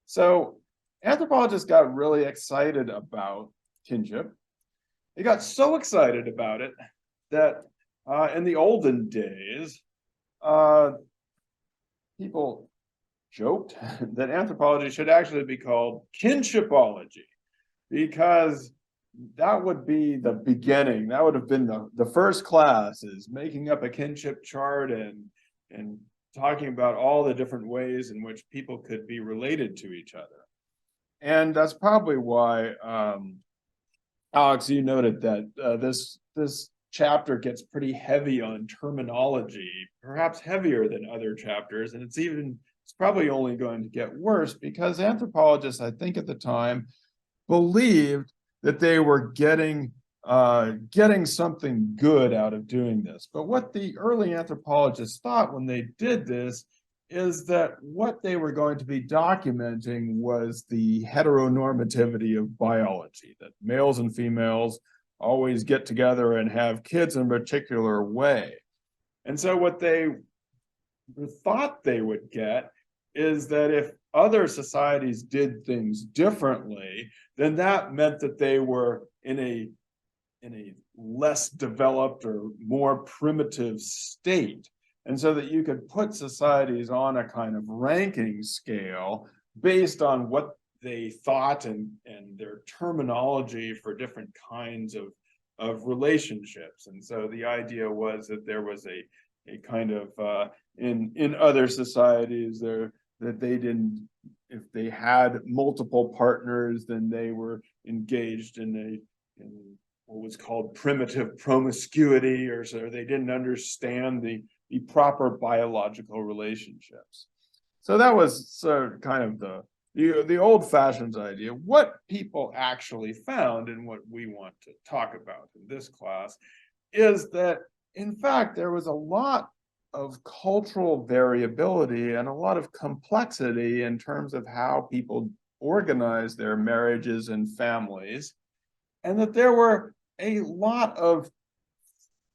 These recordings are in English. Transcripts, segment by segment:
So anthropologists got really excited about kinship. They got so excited about it that in the olden days, uh, people joked that anthropology should actually be called kinshipology because that would be the beginning. That would have been the first class is making up a kinship chart and talking about all the different ways in which people could be related to each other. And that's probably why, Alex, you noted that this chapter gets pretty heavy on terminology, perhaps heavier than other chapters, and it's probably only going to get worse because anthropologists, I think at the time, believed that they were getting something good out of doing this. But what the early anthropologists thought when they did this is that what they were going to be documenting was the heteronormativity of biology, that males and females always get together and have kids in a particular way. And so what they thought they would get is that if other societies did things differently, then that meant that they were in a less developed or more primitive state. And so that you could put societies on a kind of ranking scale based on what they thought and their terminology for different kinds of relationships. And so the idea was that there was a kind of in other societies there that they didn't, if they had multiple partners, then they were engaged in what was called primitive promiscuity, or so they didn't understand the proper biological relationships. So that was sort of kind of the old-fashioned idea. What people actually found, and what we want to talk about in this class, is that in fact there was a lot of cultural variability and a lot of complexity in terms of how people organize their marriages and families, and that there were a lot of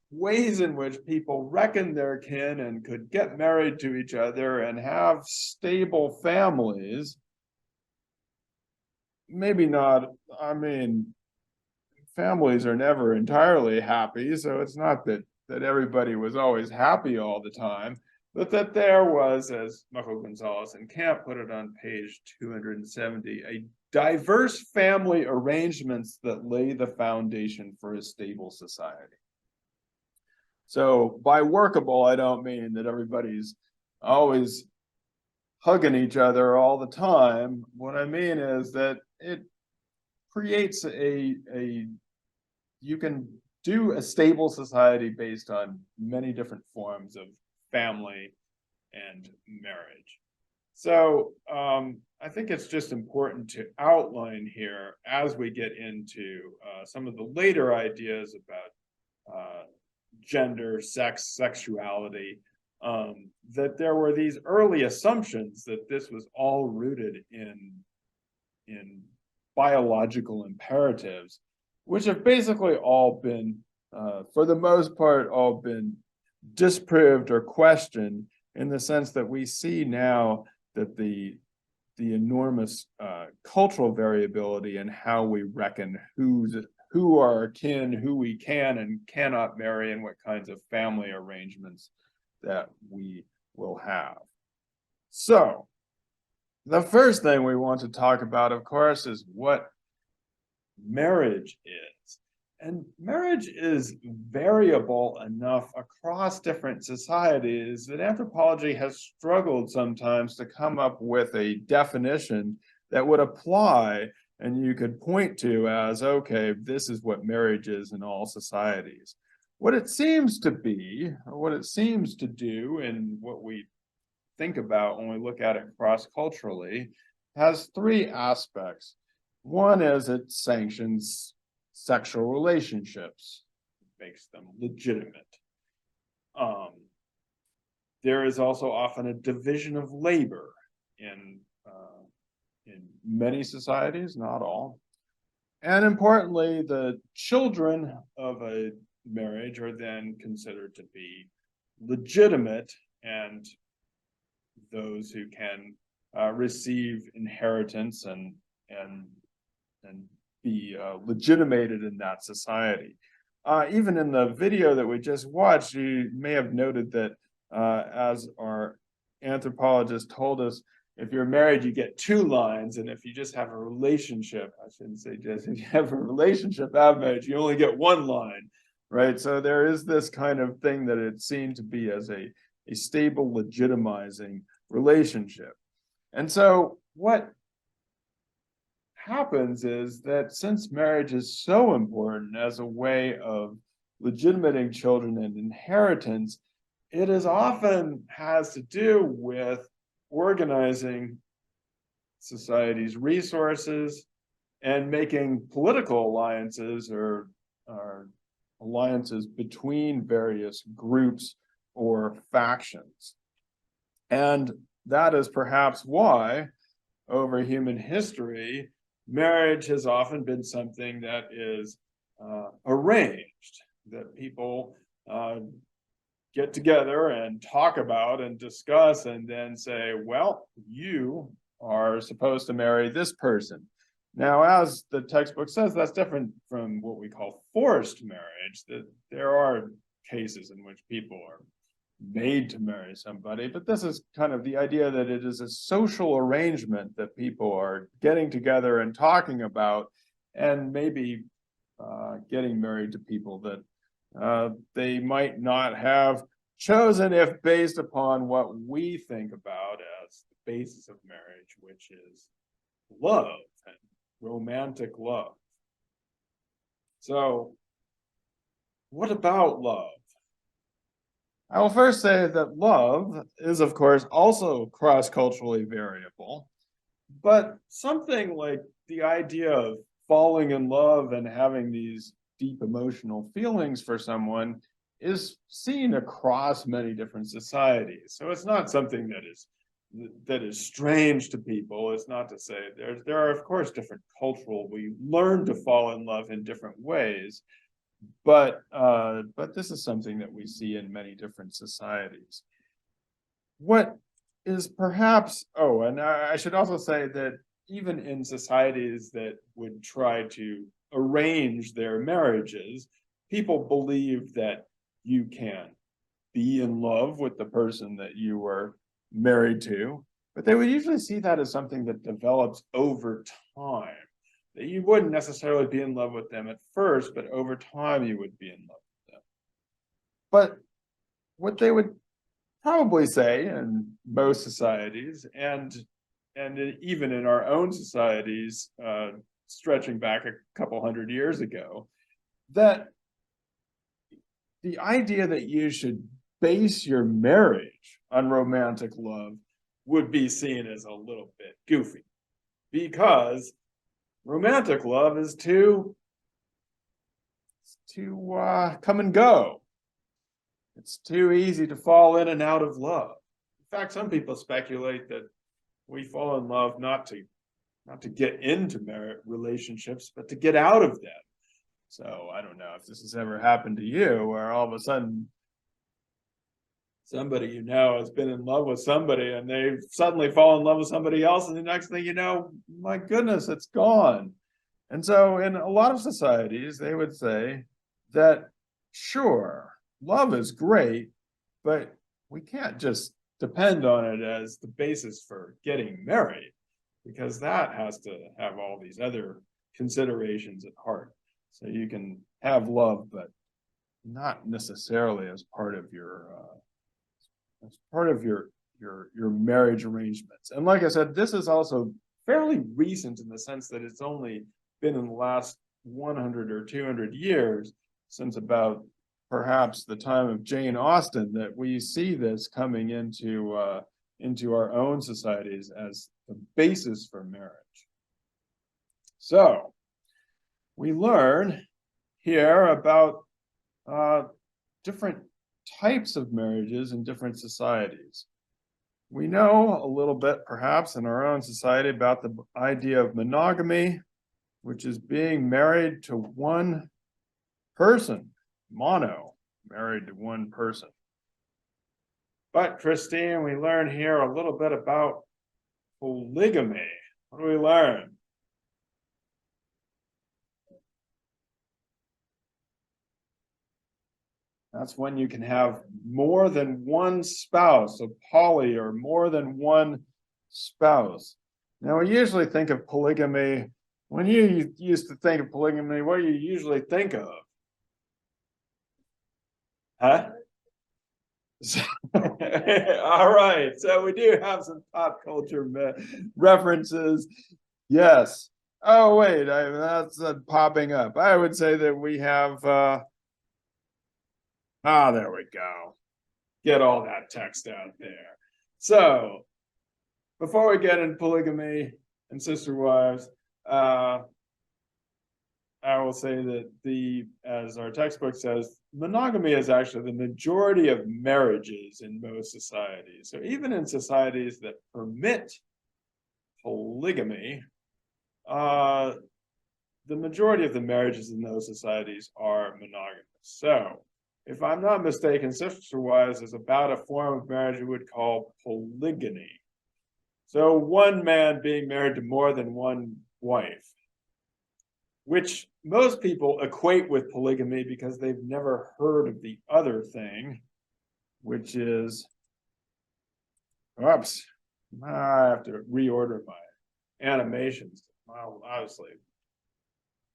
ways in which people reckoned their kin and could get married to each other and have stable families. Maybe not, I mean, families are never entirely happy, so it's not that everybody was always happy all the time, but that there was, as Michael Gonzalez and Camp put it on page 270, a diverse family arrangements that lay the foundation for a stable society. So by workable, I don't mean that everybody's always hugging each other all the time. What I mean is that it creates you can do a stable society based on many different forms of family and marriage. So I think it's just important to outline here as we get into some of the later ideas about gender, sex, sexuality, that there were these early assumptions that this was all rooted in biological imperatives, which have basically all been, for the most part, all been disproved or questioned, in the sense that we see now that the enormous cultural variability in how we reckon who are our kin, who we can and cannot marry, and what kinds of family arrangements that we will have. So the first thing we want to talk about, of course, is what marriage is. And marriage is variable enough across different societies that anthropology has struggled sometimes to come up with a definition that would apply and you could point to as, okay, this is what marriage is in all societies. What it seems to be, or what it seems to do, and what we think about when we look at it cross-culturally, has three aspects. One is it sanctions sexual relationships, makes them legitimate. There is also often a division of labor in many societies, not all. And importantly, the children of a marriage are then considered to be legitimate, and those who can receive inheritance and be legitimated in that society. Even in the video that we just watched, you may have noted that as our anthropologist told us, if you're married, you get 2 lines, and if you just have a relationship, I shouldn't say just, if you have a relationship out of marriage, you only get 1 line, right? So there is this kind of thing that it's seen to be as a stable, legitimizing relationship. And so what happens is that since marriage is so important as a way of legitimating children and inheritance, it is often has to do with organizing society's resources and making political alliances or alliances between various groups or factions. And that is perhaps why, over human history, marriage has often been something that is arranged, that people get together and talk about and discuss and then say, well, you are supposed to marry this person. Now, as the textbook says, that's different from what we call forced marriage, that there are cases in which people are made to marry somebody, but this is kind of the idea that it is a social arrangement that people are getting together and talking about, and maybe getting married to people that they might not have chosen if based upon what we think about as the basis of marriage, which is love and romantic love. So, what about love? I will first say that love is, of course, also cross-culturally variable, but something like the idea of falling in love and having these deep emotional feelings for someone is seen across many different societies. So it's not something that is strange to people. It's not to say there are, of course, different we learn to fall in love in different ways. But this is something that we see in many different societies. What is perhaps, and I should also say that even in societies that would try to arrange their marriages, people believe that you can be in love with the person that you were married to, but they would usually see that as something that develops over time. That you wouldn't necessarily be in love with them at first, but over time you would be in love with them. But what they would probably say in most societies, and even in our own societies, stretching back a couple hundred years ago, that the idea that you should base your marriage on romantic love would be seen as a little bit goofy, because romantic love is to come and go. It's too easy to fall in and out of love. In fact, some people speculate that we fall in love not to get into marriage relationships, but to get out of them. So I don't know if this has ever happened to you, where all of a sudden somebody you know has been in love with somebody and they suddenly fall in love with somebody else, and the next thing you know, my goodness, it's gone. And so in a lot of societies, they would say that, sure, love is great, but we can't just depend on it as the basis for getting married, because that has to have all these other considerations at heart. So you can have love, but not necessarily as part of your marriage arrangements. And like I said, this is also fairly recent in the sense that it's only been in the last 100 or 200 years, since about perhaps the time of Jane Austen, that we see this coming into our own societies as the basis for marriage. So we learn here about different types of marriages in different societies. We know a little bit, perhaps, in our own society about the idea of monogamy, which is being married to one person, married to one person. But Christine, we learn here a little bit about polygamy. What do we learn? That's when you can have more than one spouse, a poly, or more than one spouse. Now, we usually think of polygamy. When you used to think of polygamy, what do you usually think of? Huh? All right. So we do have some pop culture references. Yes. Oh, wait. That's popping up. I would say that we have. There we go. Get all that text out there. So before we get into polygamy and sister wives, I will say that as our textbook says, monogamy is actually the majority of marriages in most societies. So even in societies that permit polygamy, the majority of the marriages in those societies are monogamous. So if I'm not mistaken, sister wives is about a form of marriage we would call polygyny. So one man being married to more than one wife, which most people equate with polygamy because they've never heard of the other thing, which is, oops, I have to reorder my animations. Well, obviously,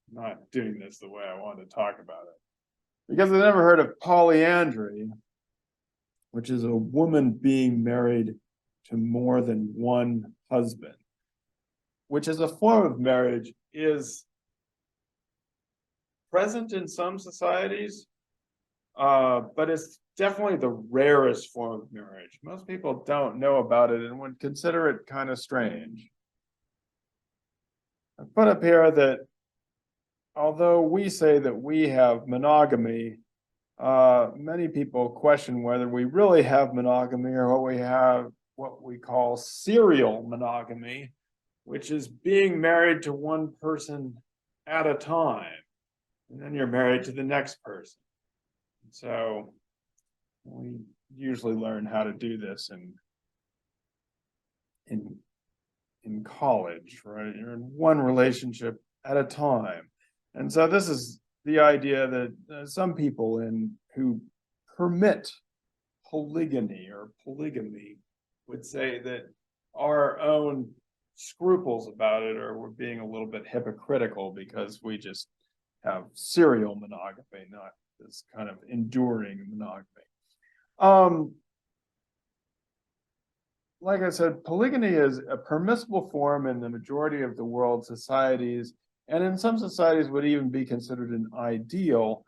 I'm not doing this the way I want to talk about it. Because I've never heard of polyandry, which is a woman being married to more than one husband, which is a form of marriage, is present in some societies, but it's definitely the rarest form of marriage. Most people don't know about it and would consider it kind of strange. I put up here that although we say that we have monogamy, many people question whether we really have monogamy or what we call serial monogamy, which is being married to one person at a time. And then you're married to the next person. So we usually learn how to do this in college, right? You're in one relationship at a time. And so this is the idea that some people who permit polygyny or polygamy would say that our own scruples about it, or we're being a little bit hypocritical because we just have serial monogamy, not this kind of enduring monogamy. Like I said, polygamy is a permissible form in the majority of the world's societies, and in some societies would even be considered an ideal,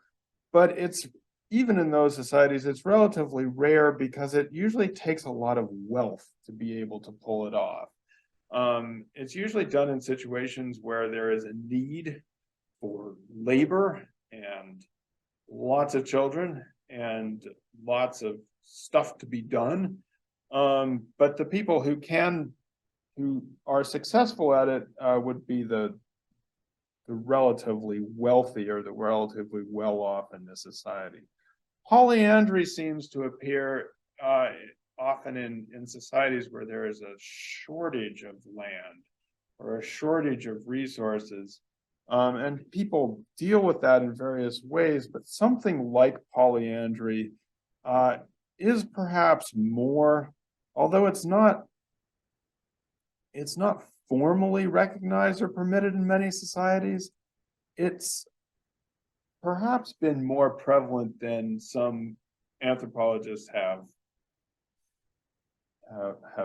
but it's even in those societies, it's relatively rare because it usually takes a lot of wealth to be able to pull it off. It's usually done in situations where there is a need for labor and lots of children and lots of stuff to be done. But the people who are successful at it would be the relatively wealthy or the relatively well-off in the society. Polyandry seems to appear often in societies where there is a shortage of land or a shortage of resources. And people deal with that in various ways, but something like polyandry is perhaps more, although it's not formally recognized or permitted in many societies, it's perhaps been more prevalent than some anthropologists have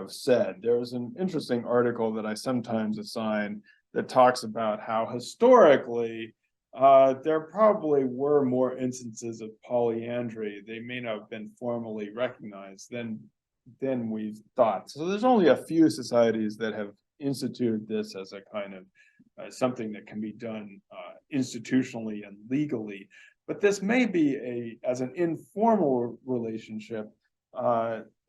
said. There's an interesting article that I sometimes assign that talks about how historically there probably were more instances of polyandry. They may not have been formally recognized than we thought. So there's only a few societies that have instituted this as a kind of something that can be done institutionally and legally. But this may be as an informal relationship,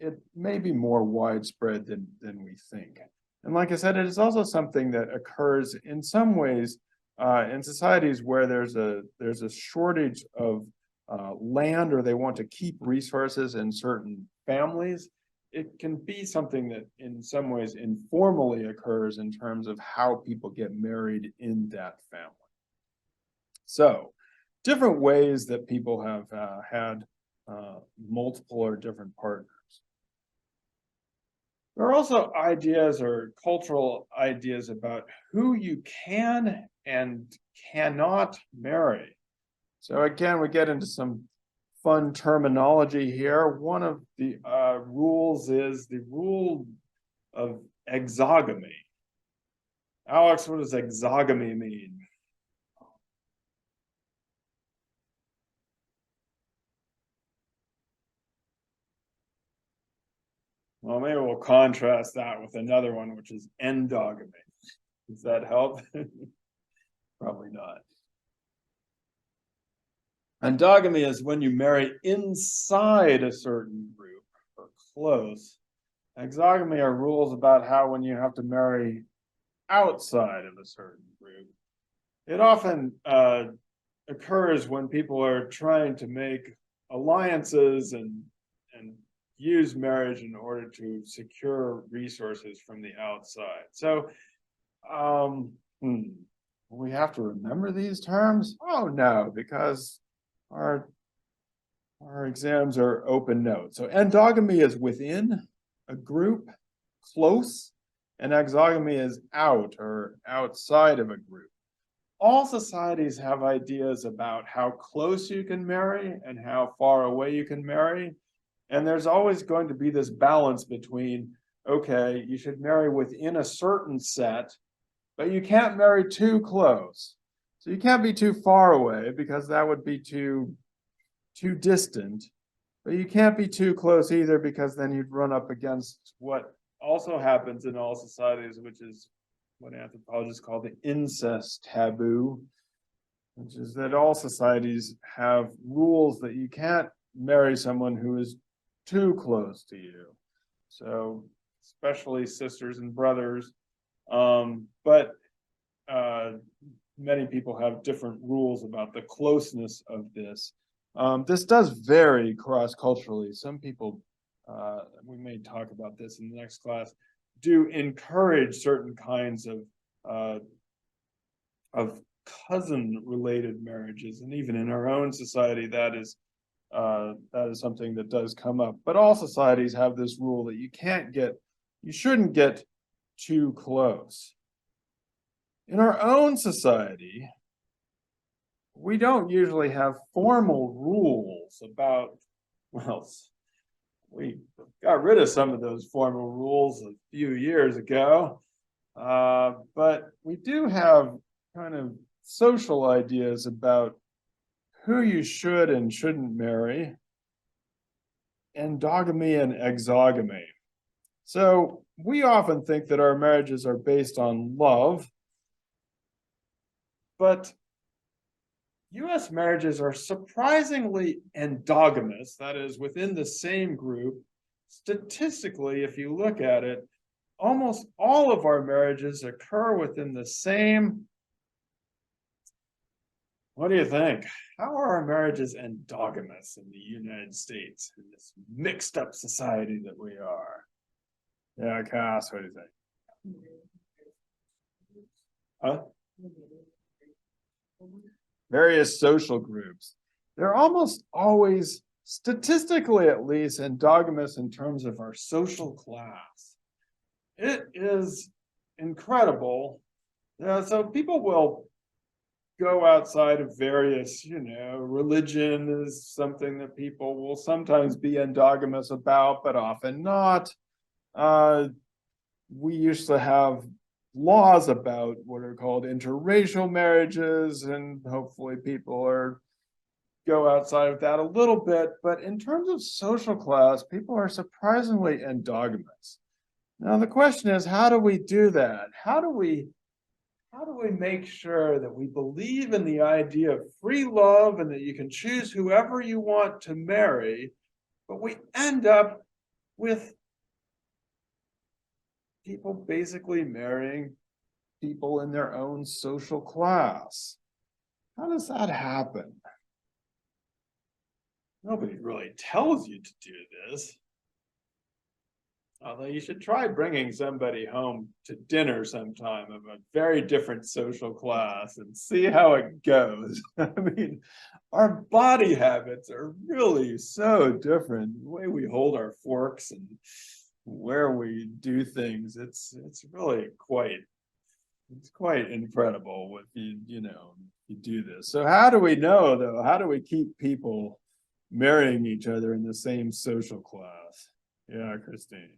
it may be more widespread than we think. And like I said, it is also something that occurs in some ways in societies where there's a shortage of land, or they want to keep resources in certain families. it can be something that in some ways informally occurs in terms of how people get married in that family. So different ways that people have had multiple or different partners. There are also ideas or cultural ideas about who you can and cannot marry. So again, we get into some fun terminology here. One of the rules is the rule of exogamy. Alex, what does exogamy mean? Well, maybe we'll contrast that with another one, which is endogamy. Does that help? Probably not. Endogamy is when you marry inside a certain group or close. Exogamy are rules about how when you have to marry outside of a certain group. It often occurs when people are trying to make alliances and use marriage in order to secure resources from the outside. So we have to remember these terms? Oh no, because our exams are open notes. So endogamy is within a group, close, and exogamy is out or outside of a group. All societies have ideas about how close you can marry and how far away you can marry. And there's always going to be this balance between, okay, you should marry within a certain set, but you can't marry too close. So you can't be too far away because that would be too distant. But you can't be too close either because then you'd run up against what also happens in all societies, which is what anthropologists call the incest taboo, which is that all societies have rules that you can't marry someone who is too close to you. So especially sisters and brothers, but many people have different rules about the closeness of this. This does vary cross-culturally. Some people, we may talk about this in the next class, do encourage certain kinds of cousin-related marriages, and even in our own society, that is something that does come up. But all societies have this rule that you shouldn't get too close. In our own society, we don't usually have formal rules about, well, we got rid of some of those formal rules a few years ago, but we do have kind of social ideas about who you should and shouldn't marry, endogamy and exogamy. So we often think that our marriages are based on love, but US marriages are surprisingly endogamous, that is, within the same group. Statistically, if you look at it, almost all of our marriages occur within the same. What do you think? How are our marriages endogamous in the United States, in this mixed up society that we are? Yeah, Cass, what do you think? Huh? Various social groups. They're almost always, statistically at least, endogamous in terms of our social class. It is incredible. So people will go outside of various, religion is something that people will sometimes be endogamous about, but often not. We used to have laws about what are called interracial marriages, and hopefully people go outside of that a little bit. But in terms of social class, people are surprisingly endogamous. Now the question is, how do we do that? How do we make sure that we believe in the idea of free love and that you can choose whoever you want to marry, but we end up with people basically marrying people in their own social class? How does that happen? Nobody really tells you to do this. Although you should try bringing somebody home to dinner sometime of a very different social class and see how it goes. I mean, our body habits are really so different. The way we hold our forks and where we do things, it's really quite incredible what you do this. So how do we know though? How do we keep people marrying each other in the same social class? Yeah, Christine.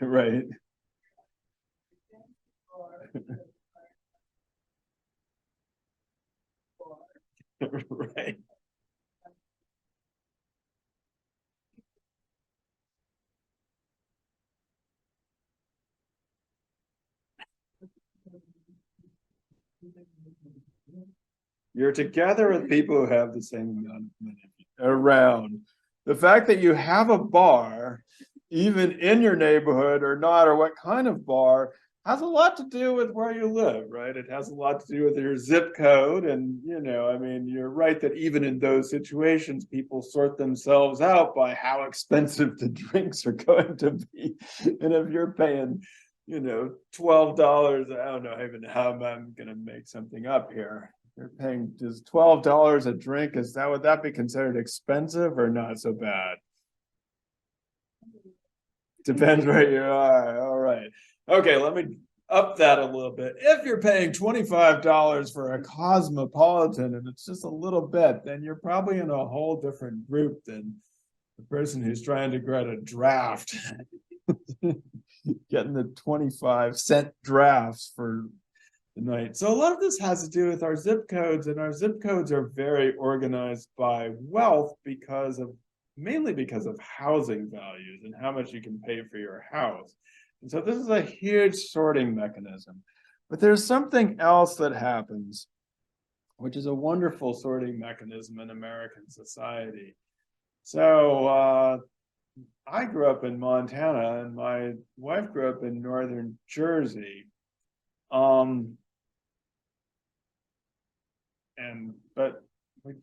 Right. Right. You're together with people who have the same amount of money around. The fact that you have a bar, even in your neighborhood or not, or what kind of bar, has a lot to do with where you live, right? It has a lot to do with your zip code. And, I mean, you're right that even in those situations, people sort themselves out by how expensive the drinks are going to be. And if you're paying, $12, I don't know even how I'm going to make something up here. You're paying just $12 a drink. Would that be considered expensive or not so bad? Depends where you are. All right. Okay, let me up that a little bit. If you're paying $25 for a cosmopolitan and it's just a little bit, then you're probably in a whole different group than the person who's trying to get a draft. Getting the 25-cent drafts for the night. So a lot of this has to do with our zip codes, and our zip codes are very organized by wealth mainly because of housing values and how much you can pay for your house. And so this is a huge sorting mechanism. But there's something else that happens, which is a wonderful sorting mechanism in American society. So I grew up in Montana and my wife grew up in northern Jersey. Um, but we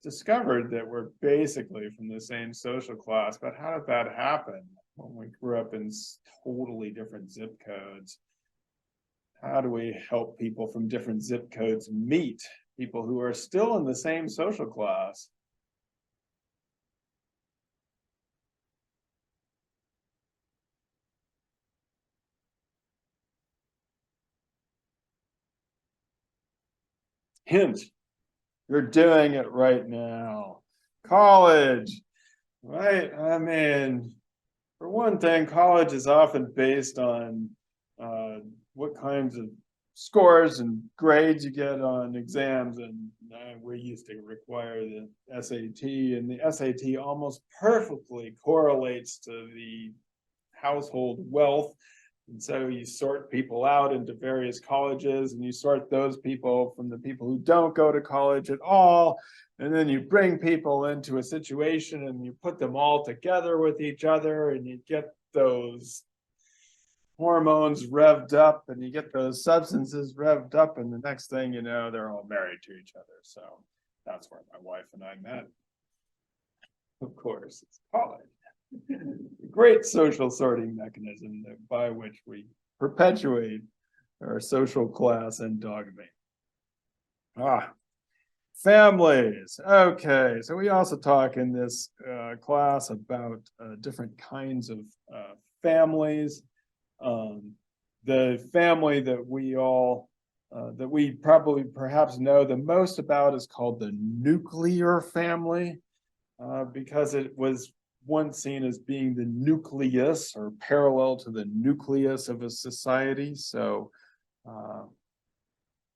discovered that we're basically from the same social class. But how did that happen when we grew up in totally different zip codes? How do we help people from different zip codes meet people who are still in the same social class? Hint, you're doing it right now. College, right? I mean, for one thing, college is often based on what kinds of scores and grades you get on exams. And we used to require the SAT, and the SAT almost perfectly correlates to the household wealth. And so you sort people out into various colleges and you sort those people from the people who don't go to college at all. And then you bring people into a situation and you put them all together with each other and you get those hormones revved up and you get those substances revved up. And the next thing you know, they're all married to each other. So that's where my wife and I met. Of course, it's college. Great social sorting mechanism by which we perpetuate our social class endogamy. Ah, families. Okay, so we also talk in this class about different kinds of families. The family that we probably perhaps know the most about is called the nuclear family, because it was once seen as being the nucleus or parallel to the nucleus of a society. So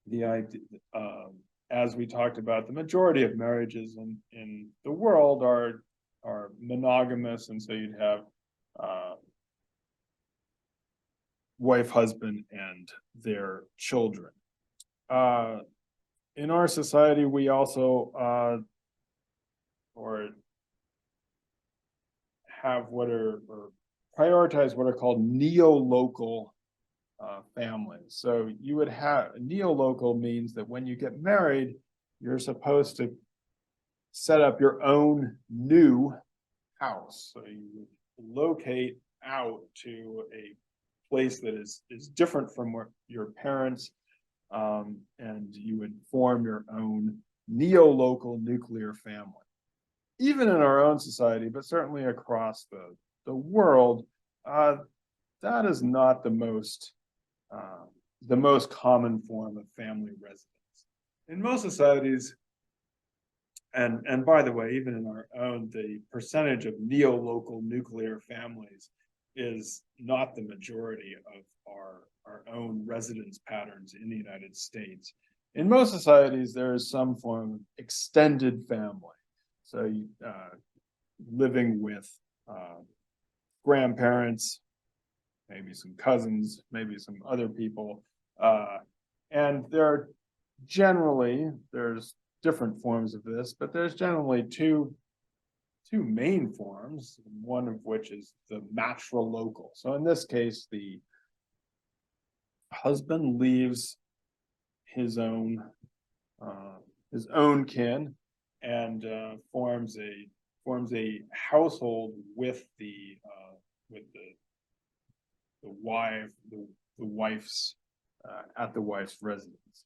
the idea, as we talked about, the majority of marriages in the world are monogamous, and so you'd have wife, husband, and their children. In our society, we also or have or prioritize what are called neo-local families. So you would have neo-local means that when you get married, you're supposed to set up your own new house. So you locate out to a place that is different from where your parents, and you would form your own neo-local nuclear family. Even in our own society, but certainly across the world, that is not the most common form of family residence. In most societies, and by the way, even in our own, the percentage of neo-local nuclear families is not the majority of our own residence patterns in the United States. In most societies, there is some form of extended family. So living with grandparents, maybe some cousins, maybe some other people. And there's different forms of this, but there's generally two main forms, one of which is the matrilocal. So in this case, the husband leaves his own kin and forms a household with the wife's at the wife's residence.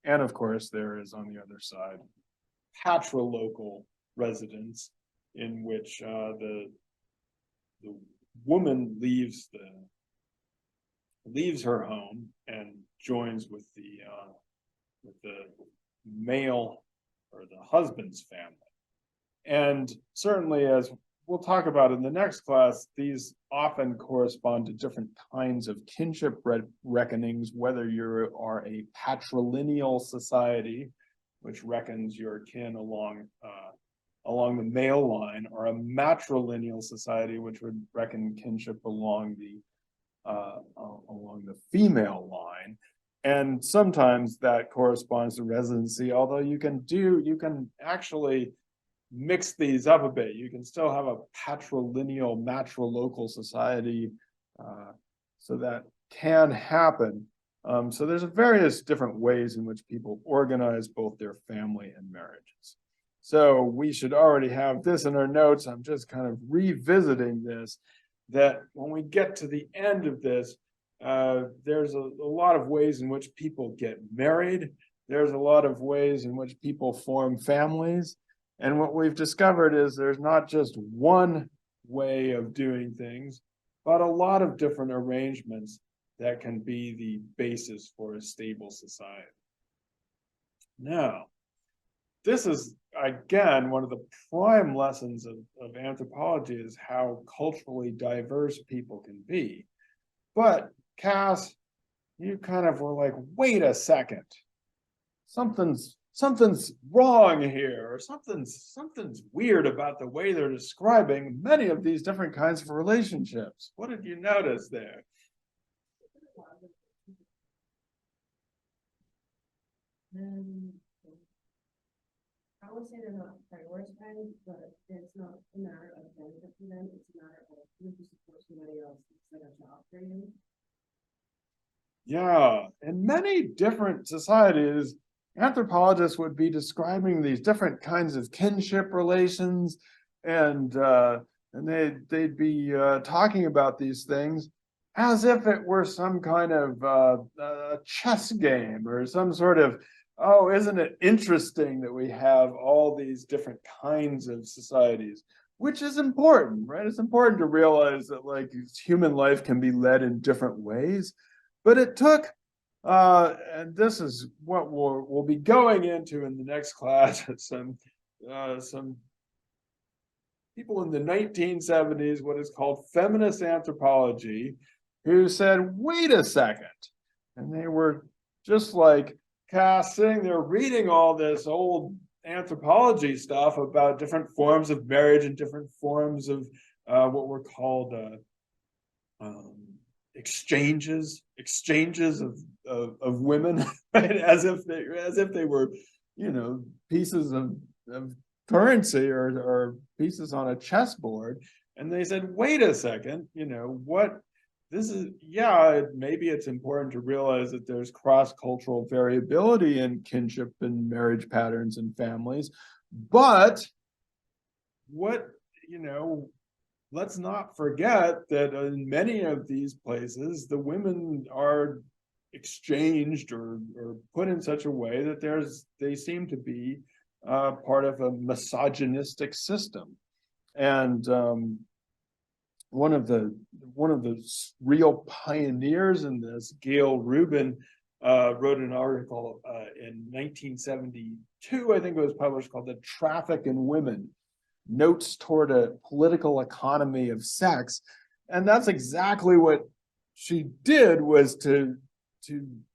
And of course, there is on the other side patrilocal residence, in which the woman leaves her home and joins with the male or the husband's family. And certainly, as we'll talk about in the next class, these often correspond to different kinds of kinship reckonings, whether you are a patrilineal society, which reckons your kin along the male line, or a matrilineal society, which would reckon kinship along the female line. And sometimes that corresponds to residency, although you can actually mix these up a bit. You can still have a patrilineal matrilocal society, so that can happen. So there's various different ways in which people organize both their family and marriages. So we should already have this in our notes. I'm just kind of revisiting this, that when we get to the end of this, there's a lot of ways in which people get married. There's a lot of ways in which people form families. And what we've discovered is there's not just one way of doing things, but a lot of different arrangements that can be the basis for a stable society. Now, this is, again, one of the prime lessons of anthropology, is how culturally diverse people can be. But Cass, you kind of were like, wait a second, something's wrong here, or something's weird about the way they're describing many of these different kinds of relationships. What did you notice there? I would say they're not prioritized, but it's not a matter of benefit for them. It's a matter of who to support somebody else instead of to operate in. Yeah, in many different societies, anthropologists would be describing these different kinds of kinship relations, and they'd be talking about these things as if it were some kind of chess game, or some sort of, oh, isn't it interesting that we have all these different kinds of societies, which is important, right? It's important to realize that, like, human life can be led in different ways. But it took, and this is what we'll be going into in the next class, some people in the 1970s, what is called feminist anthropology, who said, wait a second. And they were just like Cass sitting there reading all this old anthropology stuff about different forms of marriage and different forms of what were called exchanges of women, right? As if they were, pieces of currency or pieces on a chessboard. And they said, wait a second, what this is, yeah, maybe it's important to realize that there's cross-cultural variability in kinship and marriage patterns and families, But what, let's not forget that in many of these places, the women are exchanged or put in such a way that they seem to be part of a misogynistic system. And one of the real pioneers in this, Gail Rubin, wrote an article in 1972, I think it was published, called "The Traffic in Women: Notes Toward a Political Economy of Sex." And that's exactly what she did, was to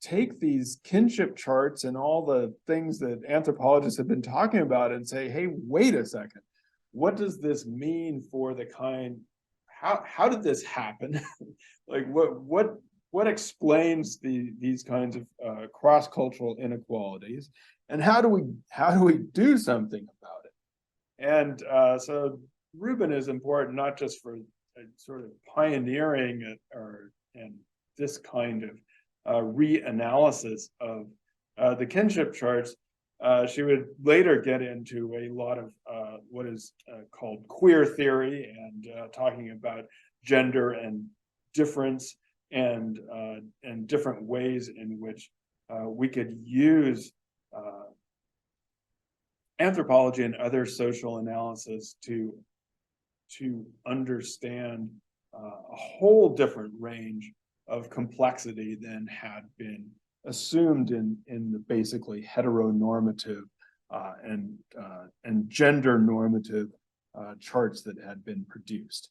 take these kinship charts and all the things that anthropologists have been talking about and say, hey, wait a second, what does this mean for the kind, how did this happen? Like what explains these kinds of cross-cultural inequalities, and how do we do something about it? And so Rubin is important, not just for sort of pioneering and this kind of reanalysis of the kinship charts. She would later get into a lot of what is called queer theory, and talking about gender and difference, and different ways in which we could use anthropology and other social analysis to understand a whole different range of complexity than had been assumed in the basically heteronormative and gender normative charts that had been produced.